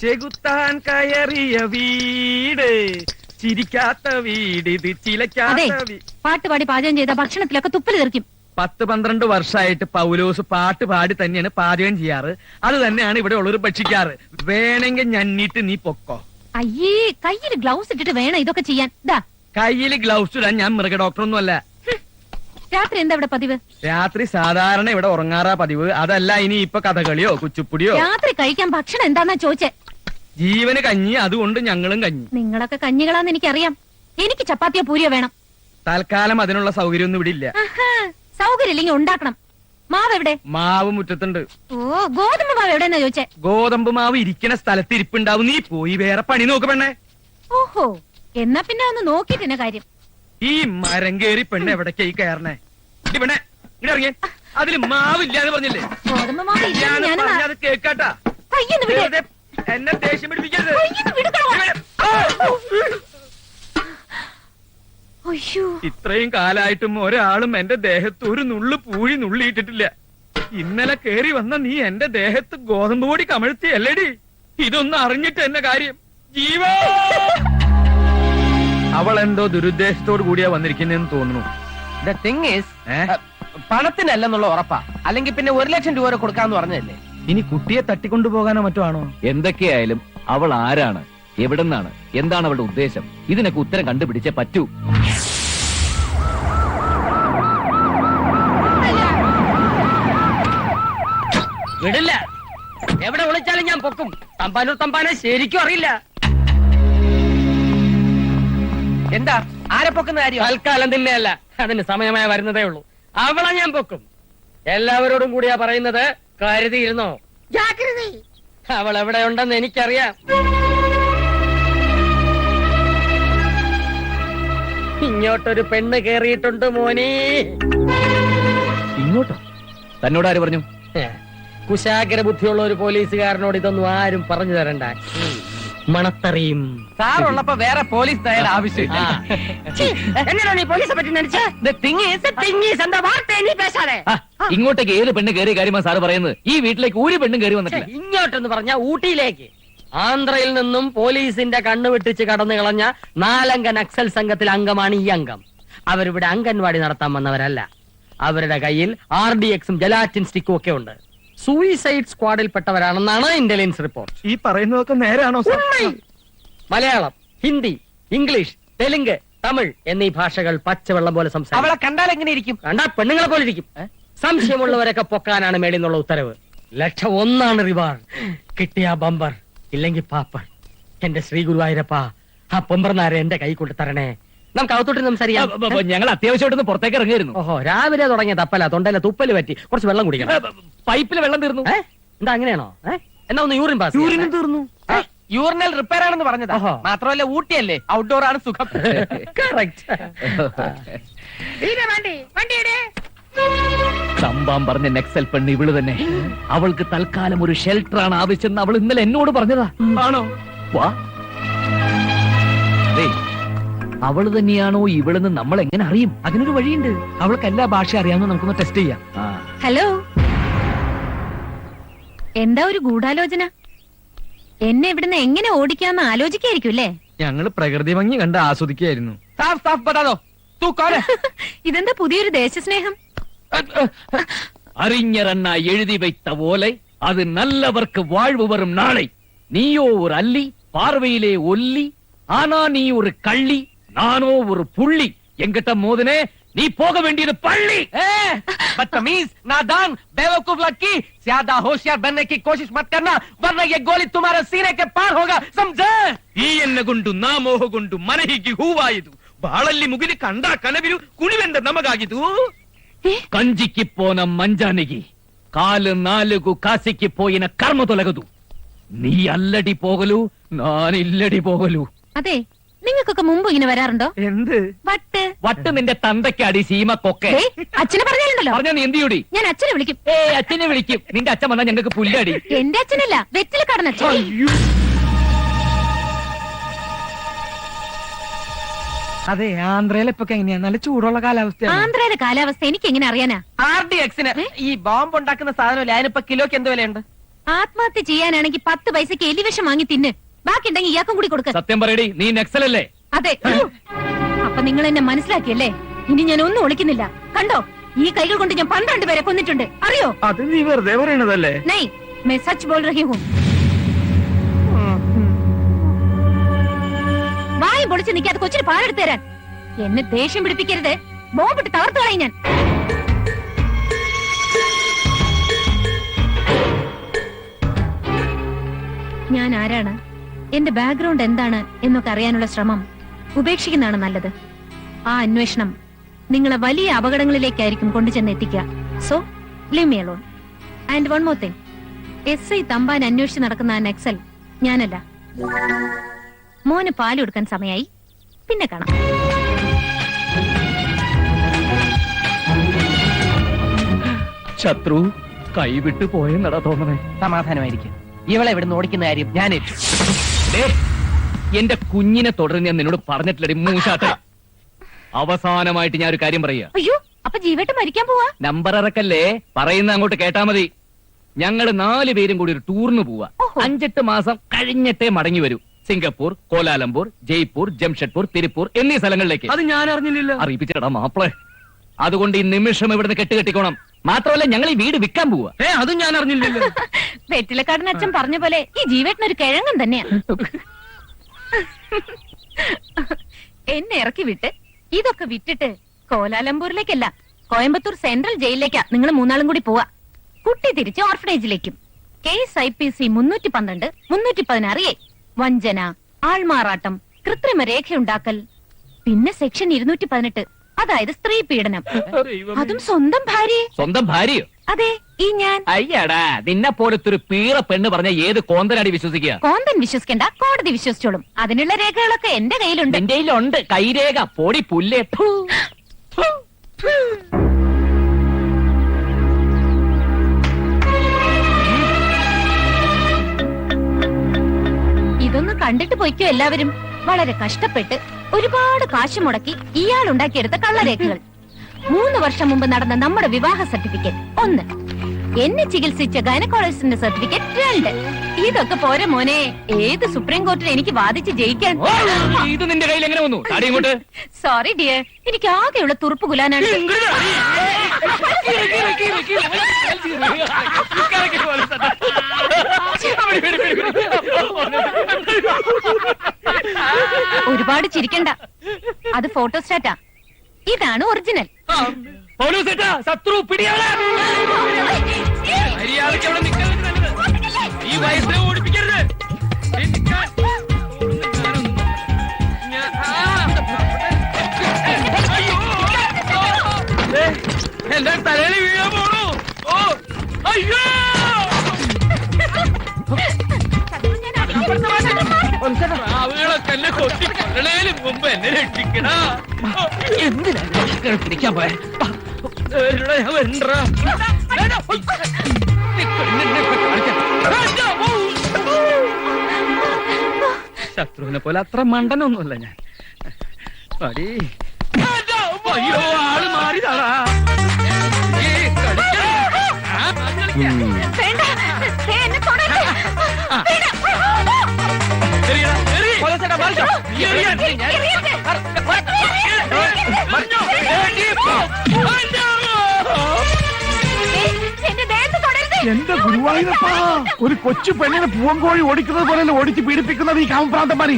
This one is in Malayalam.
ചെകുത്താൻ കയറിയ വീട്, ചിരിക്കാത്ത വീട്, ഇത് ചിലക്കാത്ത പാട്ട് പാടി പാചകം ചെയ്ത ഭക്ഷണത്തിലൊക്കെ തുപ്പല് തെറിക്കും. 10-12 വർഷമായിട്ട് പൗലോസ് പാട്ട് പാടി തന്നെയാണ് പാചകം ചെയ്യാറ്. അത് തന്നെയാണ് ഇവിടെ ഉള്ളവർ ഭക്ഷിക്കാറ്. വേണമെങ്കിൽ ഞന്നിട്ട് നീ പൊക്കോ. അയ്യേ, കയ്യിൽ ഗ്ലൗസ് ഇട്ടിട്ട് വേണം ഇതൊക്കെ ചെയ്യാൻ. കയ്യില് ഗ്ലൗസ് ഇടാൻ ഞാൻ മൃഗ ഡോക്ടറൊന്നും അല്ല. രാത്രി എന്താ ഇവിടെ പതിവ്? രാത്രി സാധാരണ ഇവിടെ ഉറങ്ങാറാ പതിവ്. അതല്ല ഇനി ഇപ്പൊ കഥകളിയോ കുച്ചുപ്പുടിയോ. രാത്രി കഴിക്കാൻ ഭക്ഷണം എന്താന്നാ ചോദിച്ചേ? ജീവന് കഞ്ഞി, അതുകൊണ്ട് ഞങ്ങളും കഞ്ഞി. നിങ്ങളൊക്കെ കഞ്ഞികളാന്ന് എനിക്കറിയാം. എനിക്ക് ചപ്പാത്തിയോ പൂരിയോ വേണം. തൽക്കാലം അതിനുള്ള സൗകര്യമൊന്നും ഇവിടെ ഇല്ല. സൗകര്യം ഇല്ലെങ്കിൽ ഉണ്ടാക്കണം. മാവ് എവിടെ? മാവ് മുറ്റത്തുണ്ട്. ഓ, ഗോതമ്പ് മാവ് എവിടെന്നാ ചോദിച്ചേ? ഗോതമ്പ് മാവ് ഇരിക്കണ സ്ഥലത്ത് ഇരിപ്പുണ്ടാവും. നീ പോയി വേറെ പണി നോക്ക് പെണ്ണേ. ഓഹോ, എന്നാ പിന്നെ ഒന്ന് നോക്കിട്ടെന്നെ കാര്യം. ഈ മരം കേറി പെണ്ണ് എവിടേക്കായി കയറണേ? പെണ്ണെ ഇവിടെ ഇറങ്ങിയ അതില് മാവില്ലാന്ന് പറഞ്ഞില്ലേ? ഗോതമ്പ് മാവ് അത് കേക്കാട്ടാ. എന്നെ ദേഷ്യം പിടിപ്പിക്കരുത്. ഇത്രയും കാലായിട്ടും ഒരാളും എന്റെ ദേഹത്ത് ഒരു നുള്ളു പൂഴി നുള്ളിയിട്ടിട്ടില്ല. ഇന്നലെ കേറി വന്ന നീ എന്റെ ദേഹത്ത് ഗോതമ്പ് പൊടി കമഴ്ത്തി അല്ലേടി? ഇതൊന്നും അറിഞ്ഞിട്ട് എന്നെ കാര്യം. ജീവോ, അവൾ എന്തോ ദുരുദ്ദേശത്തോട് കൂടിയാ വന്നിരിക്കുന്നതെന്ന് തോന്നുന്നു. പണത്തിനല്ലെന്നുള്ള ഉറപ്പാ. അല്ലെങ്കിൽ പിന്നെ 1 ലക്ഷം രൂപ വരെ കൊടുക്കാന്ന് പറഞ്ഞതല്ലേ? ഇനി കുട്ടിയെ തട്ടിക്കൊണ്ടുപോകാനോ മറ്റോ ആണോ? എന്തൊക്കെയായാലും അവൾ ആരാണ്, എവിടെന്നാണ്, എന്താണ് അവളുടെ ഉദ്ദേശം? ഇതിനൊക്കെ ഉത്തരം കണ്ടുപിടിച്ചേ പറ്റൂ. വിടില്ല. എവിടെ വിളിച്ചാലും ഞാൻ പൊക്കും. തമ്പാനൂർ തമ്പാനെ ശരിക്കും അറിയില്ല. എന്താ ആരെ പൊക്കുന്ന കാര്യം? തൽക്കാലം തന്നെയല്ല, അതിന് സമയമായി വരുന്നതേ ഉള്ളൂ. അവളെ ഞാൻ പൊക്കും. എല്ലാവരോടും കൂടിയാ പറയുന്നത്, കരുതിയിരുന്നോ? അവൾ എവിടെ ഉണ്ടെന്ന് എനിക്കറിയാം. ഇങ്ങോട്ടൊരു പെണ്ണ് കേറിയിട്ടുണ്ട് മോനെ. ഇങ്ങോട്ടോ? തന്നോട് ആര് പറഞ്ഞു? കുശാഗ്ര ബുദ്ധിയുള്ള ഒരു പോലീസുകാരനോട് ഇതൊന്നും ആരും പറഞ്ഞു തരണ്ട. മണത്തറിയും. സാറുള്ളപ്പോ വേറെ പോലീസ് തയ്യാറ ആവശ്യമില്ല. ഇങ്ങോട്ടേക്ക് ഏത് പെണ്ണ് കയറിയ കാര്യമാണ് സാറ് പറയുന്നത്? ഈ വീട്ടിലേക്ക് ഒരു പെണ്ണും കയറി വന്നിട്ടില്ല. ഇങ്ങോട്ടെന്ന് പറഞ്ഞ ഊട്ടിയിലേക്ക്. ആന്ധ്രയിൽ നിന്നും പോലീസിന്റെ കണ്ണു വെട്ടിച്ച് കടന്നു കളഞ്ഞ 4 അംഗ നക്സൽ സംഘത്തിൽ അംഗമാണ് ഈ അംഗം. അവരിവിടെ അംഗൻവാടി നടത്താൻ വന്നവരല്ല. അവരുടെ കയ്യിൽ RDXും ജലാറ്റിൻ സ്റ്റിക്കും ഒക്കെ ഉണ്ട്. സൂയിസൈഡ് സ്ക്വാഡിൽപ്പെട്ടവരാണെന്നാണ് ഇന്റലിജൻസ് റിപ്പോർട്ട്. ഈ പറയുന്നതൊക്കെ നേരാണോ? മലയാളം, ഹിന്ദി, ഇംഗ്ലീഷ്, തെലുങ്ക്, തമിഴ് എന്നീ ഭാഷകൾ പച്ചവെള്ളം പോലെ സംസാരിക്കും. അവളെ കണ്ടാൽ എങ്ങനെ ഇരിക്കും? കണ്ടാ പെണ്ണുങ്ങളെ പോലെ ഇരിക്കും. സംശയമുള്ളവരൊക്കെ പൊക്കാനാണ് മേളിന്നുള്ള ഉത്തരവ്. 1,01,000 റിവാർഡ്. കിട്ടിയ ബമ്പർ, ഇല്ലെങ്കിൽ പാപ്പർ. എന്റെ ശ്രീ ഗുരുവായൂരപ്പ, ആ പൊമ്പർനാരെ എന്റെ കൈ കൊണ്ട് തരണേ. നമുക്ക് അകത്തോട്ട് സംസാരിക്കാം. ഞങ്ങൾ അത്യാവശ്യമായിട്ടൊന്ന് പുറത്തേക്ക് ഇറങ്ങിയിരുന്നു. ഓഹോ, രാവിലെ തുടങ്ങിയ തപ്പല. തൊണ്ടയിലെ തുപ്പല് പറ്റി. കുറച്ച് വെള്ളം കുടിക്കണം. പൈപ്പിൽ വെള്ളം തീർന്നു. എന്താ അങ്ങനെയാണോ? എന്നാ ഒന്ന് യൂറിൻ പാസ്. യൂറിനും തീർന്നു. യൂറിനൽ റിപ്പയർ ആണെന്ന് പറഞ്ഞതാ. മാത്രമല്ല ഊട്ടിയല്ലേ, ഔട്ട്ഡോർ ആണ് സുഖം. സംഭവം പറഞ്ഞ നെക്സൽ പെണ്ണ് ഇവള് തന്നെ. അവൾക്ക് തൽക്കാലം ഒരു ഷെൽട്ടർ ആണ് ആവശ്യം. അവൾ ഇന്നലെ എന്നോട് പറഞ്ഞതാ. ആണോ? വാ, അവള് തന്നെയാണോ ഇവളെന്ന് നമ്മൾ എങ്ങനെ അറിയും? അതിനൊരു വഴിയുണ്ട്. അവൾക്ക് എല്ലാ ഭാഷ അറിയാമെന്ന് നമുക്കൊന്ന് ടെസ്റ്റ് ചെയ്യാം. ഹലോ, എന്താ ഒരു ഗൂഢാലോചന? എന്നെ ഇവിടുന്ന് എങ്ങനെ ഓടിക്കാന്ന് ആലോചിക്കായിരിക്കും അല്ലേ? ഞങ്ങള് പ്രകൃതി ഭംഗി കണ്ട് ആസ്വദിക്കായിരുന്നു. ഇതെന്താ പുതിയൊരു ദേശസ്നേഹം? അറിഞ്ഞറണ്ണ എഴുതി വെച്ച പോലെ അത് നല്ലവർക്ക് വാഴ്വ് വരും നാളെ. നീയോ ഒരു അല്ലി, പാർവയിലെ ഒല്ലി. ആനാ നീ ഒരു കള്ളി, നാനോ ഒരു പുള്ളി. എങ്കിട്ട മോദിനെ നീ പോക വേണ്ടിയത് പള്ളി. बदतमीज, नादान, बेवकूफ लड़की, ज्यादा होशियार बनने की कोशिश मत करना, वरना ये गोली तुम्हारे सीने के पार होगा, समझे? ഈ എന്നെ കൊണ്ടു നാമോഹ കൊണ്ടു മനഹിക്ക് ഹൂവായതു ബാളല്ലി മുകില് കണ്ട കനവിരു കുണിവെന്ത നമകാകിതു. ಕಂಜಿಕ್ಕಿ ಪೋನ ಮಂಜಾನಿಗಿ ಕಾಲು 4 ಕಾಸಿಕ್ಕಿ ಪೋಯಿನ ಕರ್ಮ ತೊಲಗದು. നീ അല്ലടി പോകലു, ഞാനില്ലടി പോകലു. അതെ, നിങ്ങൾക്കൊക്കെ മുമ്പ് ഇങ്ങനെ വരാറുണ്ടോ? എന്ത് വട്ട്? വട്ട് നിന്റെ തന്തയ്ക്കടി സീമക്കൊക്കെ. അച്ഛനെ പറഞ്ഞാലുണ്ടല്ലോ. പറഞ്ഞ നീ എന്ത് ചെയ്യൂടി? ഞാൻ അച്ഛനെ വിളിക്കും. അച്ഛനെ വിളിക്കും. നിന്റെ അച്ഛൻ വന്നാൽ ഞങ്ങൾക്ക് പുല്ലടി. എന്റെ അച്ഛനല്ല, വെറ്റില കടന്ന അച്ഛൻ. അതെ, ആന്ധ്രയിലെ ഇപ്പൊ എങ്ങനെയാ? നല്ല ചൂടുള്ള കാലാവസ്ഥ. ആന്ധ്രയിലെ കാലാവസ്ഥ എനിക്ക് എങ്ങനെ അറിയാനാ? RDXന് ഈ ബോംബ് ഉണ്ടാക്കുന്ന സാധനമല്ലേ, അതിനിപ്പോ കിലോക്ക് എന്ത് വിലയുണ്ട്? ആത്മഹത്യ ചെയ്യാനാണെങ്കിൽ 10 പൈസക്ക് എലിവിഷം വാങ്ങി തിന്ന്. ബാക്കി ഉണ്ടെങ്കിൽ ഇയാൾക്കും കൂടി കൊടുക്ക. സത്യം പറയടി, നീ നക്സലല്ലേ? അതെ. അപ്പൊ നിങ്ങൾ എന്നെ മനസ്സിലാക്കിയല്ലേ? ഇനി ഞാൻ ഒന്നും ഒളിക്കുന്നില്ല. കണ്ടോ, ഈ കൈകൾ കൊണ്ട് ഞാൻ 12 പേരെ കൊന്നിട്ടുണ്ട്. അറിയോ? അത് നീ വെറുതെ പറയണതല്ലേ? നൈ, मैं सच बोल रही हूँ. വായും പൊളിച്ച് നിൽക്കാതെ കൊച്ചിന് പാലെടുത്ത് തരാൻ. എന്നെ ദേഷ്യം പിടിപ്പിക്കരുത്. ബോംബിട്ട് തകർത്തു കളയും ഞാൻ. ഞാൻ ആരാണ്, എന്റെ ബാക്ക്ഗ്രൗണ്ട് എന്താണ് എന്നൊക്കെ അറിയാനുള്ള ശ്രമം ഉപേക്ഷിക്കുന്നതാണ് നല്ലത്. ആ അന്വേഷണം നിങ്ങളെ വലിയ അപകടങ്ങളിലേക്കായിരിക്കും കൊണ്ടുചെന്ന് എത്തിക്കുക. So leave me alone. And one more thing, SI Thampan അന്വേഷിച്ച് നടക്കുന്ന ആ നക്സൽ ഞാനല്ല. മോന് പാല് കൊടുക്കാൻ സമയായി. പിന്നെ കാണാം. ശത്രു കൈവിട്ട് പോയെന്നടാ തോന്നണേ. സമാധാനമായിരിക്കും. ഇവളെ ഇവിടുന്ന് ഓടിക്കുന്ന കാര്യം ഞാൻ ഏറ്റു. ദേ, എന്റെ കുഞ്ഞിനെ തുടർന്ന് ഞാൻ നിന്നോട് പറഞ്ഞിട്ടില്ലടി മൂശാത്ത. അവസാനമായിട്ട് ഞാൻ ഒരു കാര്യം പറയാ. അയ്യോ, അപ്പൊ ജീവേട്ട് മരിക്കാൻ പോവാ? നമ്പർ ഇറക്കല്ലേ, പറയുന്ന അങ്ങോട്ട് കേട്ടാ മതി. ഞങ്ങള് 4 പേരും കൂടി ഒരു ടൂറിന് പോവാ. ഓഹോ. 5-8 മാസം കഴിഞ്ഞിട്ടേ മടങ്ങി വരൂ. സിംഗപ്പൂർ, കോലാലംപൂർ, ജയ്പൂർ, ജംഷഡ്പൂർ, തിരുപ്പൂർ എന്നീ സ്ഥലങ്ങളിലേക്ക്. അത് ഞാൻ അറിഞ്ഞില്ലല്ലോ. അറിയിപ്പിച്ചടാ മാപ്പിളെ. അതുകൊണ്ട് ഈ നിമിഷം ഇവിടുന്ന് കെട്ടുകെട്ടിക്കോണം. മാത്രമല്ല, ഞങ്ങൾ ഈ വീട് വിൽക്കാൻ പോവാ. അതും ഞാൻ അറിഞ്ഞില്ലല്ലോ. വെറ്റിലക്കാടൻ അച്ഛൻ പറഞ്ഞ പോലെ ഈ ജീവേട്ടനൊരു കിഴങ്ങൻ തന്നെയാ. എന്നെ ഇറക്കി വിട്ട് ഇതൊക്കെ വിറ്റിട്ട് കോലാലംപൂരിലേക്കല്ല, കോയമ്പത്തൂർ സെൻട്രൽ ജയിലിലേക്കാ നിങ്ങൾ 3 കൂടി പോവാ. കുട്ടി തിരിച്ച് ഓർഫനേജിലേക്കും. കേസ് IPC 312, 316A, വഞ്ചന, ആൾമാറാട്ടം, കൃത്രിമ രേഖയുണ്ടാക്കൽ, പിന്നെ സെക്ഷൻ 218, അതായത് സ്ത്രീ പീഡനം. അതും സ്വന്തം ഭാര്യ. സ്വന്തം ഭാര്യയോ? അതെ, ഈ ഞാൻ. അയ്യടാ, നിന്നെ പോലത്തെ ഒരു പീറ പെണ്ണ് പറഞ്ഞ ഏത് കോന്തനാടി വിശ്വസിക്കുക? കോന്തൻ വിശ്വസിക്കണ്ട, കോടതി വിശ്വസിച്ചോളും. അതിനുള്ള രേഖകളൊക്കെ എന്റെ കയ്യിലുണ്ട്. എന്റെ കയ്യിലുണ്ട് കൈരേഖ. പൊടി പുല്ലേ. ഇതൊന്ന് കണ്ടിട്ട് പോയിക്കോ എല്ലാവരും. വളരെ കഷ്ടപ്പെട്ട് ഒരുപാട് കാശ് മുടക്കി ഇയാൾ ഉണ്ടാക്കിയെടുത്ത കള്ളരേഖകൾ. 3 വർഷം മുമ്പ് നടന്ന നമ്മുടെ വിവാഹ സർട്ടിഫിക്കറ്റ് 1, എന്നെ ചികിത്സിച്ച ഗൈനക്കോളജിസ്റ്റിന്റെ സർട്ടിഫിക്കറ്റ് 2. ഇതൊക്കെ പോരെ മോനെ, ഏത് സുപ്രീം കോർട്ടിൽ എനിക്ക് വാദിച്ച് ജയിക്കാൻ. ഇത് നിന്റെ കയ്യിൽ എങ്ങനെ വന്നു? താടി ഇങ്ങോട്ട്. സോറി ഡിയർ, എനിക്ക് ആകെയുള്ള തുറുപ്പ് കുലാനാണ്. ഒരുപാട് ചിരിക്കണ്ട, അത് ഫോട്ടോസ്റ്റാറ്റാ. ഇതാണ് ഒറിജിനൽ. ശത്രു പിടിയാളെ. മര്യാദയ്ക്ക് അവിടെ നിൽക്കാൻ നല്ലത്. ഈ വയസ്സിനെ ഓടിപ്പിക്കരുത്. എന്റെ തലയിൽ വീഴാൻ പോണു. ഓ അയ്യോ, ആവുകളൊക്കെ എന്നെ കൊത്തി കൊല്ലണേലും മുമ്പ് എന്നെ രക്ഷിക്കണ. എന്തിനാ പിടിക്കാൻ പോയ? ഞാൻ വരണ്ടാ. ശത്രുവിനെ പോലെ അത്ര മണ്ടനൊന്നുമല്ല ഞാൻ. പടി. അയ്യോ, ആള് മാറിയതാടാ. എന്റെ ഗുരുവായൂരപ്പാ, ഒരു കൊച്ചു പെണ്ണിനെ പൂവങ്കോഴി ഓടിക്കുന്നത് പോലെ ഓടിച്ച് പീഡിപ്പിക്കുന്നത് ഈ കാമപ്രാന്തന്മാരി.